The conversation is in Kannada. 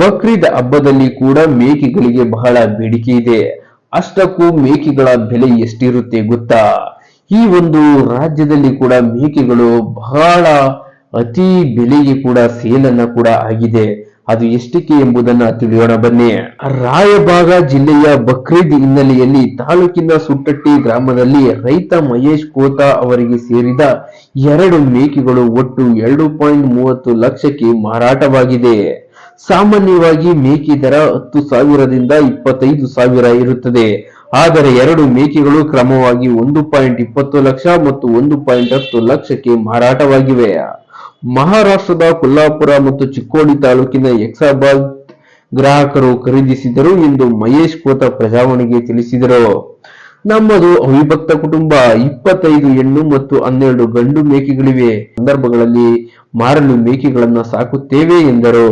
ಬಕ್ರೀದ್ ಹಬ್ಬದಲ್ಲಿ ಕೂಡ ಮೇಕೆಗಳಿಗೆ ಬಹಳ ಬೇಡಿಕೆ ಇದೆ. ಅಷ್ಟಕ್ಕೂ ಮೇಕೆಗಳ ಬೆಲೆ ಎಷ್ಟಿರುತ್ತೆ ಗೊತ್ತಾ? ಈ ಒಂದು ರಾಜ್ಯದಲ್ಲಿ ಕೂಡ ಮೇಕೆಗಳು ಬಹಳ ಅತಿ ಬೆಲೆಗೆ ಕೂಡ ಸೇಲನ್ನ ಕೂಡ ಆಗಿದೆ. ಅದು ಎಷ್ಟಕ್ಕೆ ಎಂಬುದನ್ನ ತಿಳಿಯೋಣ ಬನ್ನಿ. ರಾಯಬಾಗ ಜಿಲ್ಲೆಯ ಬಕ್ರೀದ್ ಹಿನ್ನೆಲೆಯಲ್ಲಿ ತಾಲೂಕಿನ ಸುಟ್ಟಟ್ಟಿ ಗ್ರಾಮದಲ್ಲಿ ರೈತ ಮಹೇಶ್ ಕೋತಾ ಅವರಿಗೆ ಸೇರಿದ 2 ಮೇಕೆಗಳು ಒಟ್ಟು 2.30 ಲಕ್ಷಕ್ಕೆ ಮಾರಾಟವಾಗಿದೆ. ಸಾಮಾನ್ಯವಾಗಿ ಮೇಕೆ ದರ 10,000ದಿಂದ 25,000 ಇರುತ್ತದೆ. ಆದರೆ 2 ಮೇಕೆಗಳು ಕ್ರಮವಾಗಿ 1.20 ಲಕ್ಷ ಮತ್ತು 1.10 ಲಕ್ಷಕ್ಕೆ ಮಾರಾಟವಾಗಿವೆ. ಮಹಾರಾಷ್ಟ್ರದ ಕೊಲ್ಲಾಪುರ ಮತ್ತು ಚಿಕ್ಕೋಡಿ ತಾಲೂಕಿನ ಎಕ್ಸಾಬಾದ್ ಗ್ರಾಹಕರು ಖರೀದಿಸಿದರು ಎಂದು ಮಹೇಶ್ ಕೋತಾ ಪ್ರಜಾವಾಣಿಗೆ ತಿಳಿಸಿದರು. ನಮ್ಮದು ಅವಿಭಕ್ತ ಕುಟುಂಬ, 25 ಹೆಣ್ಣು ಮತ್ತು 12 ಗಂಡು ಮೇಕೆಗಳಿವೆ. ಸಂದರ್ಭಗಳಲ್ಲಿ ಮಾರಲು ಮೇಕೆಗಳನ್ನ ಸಾಕುತ್ತೇವೆ ಎಂದರು.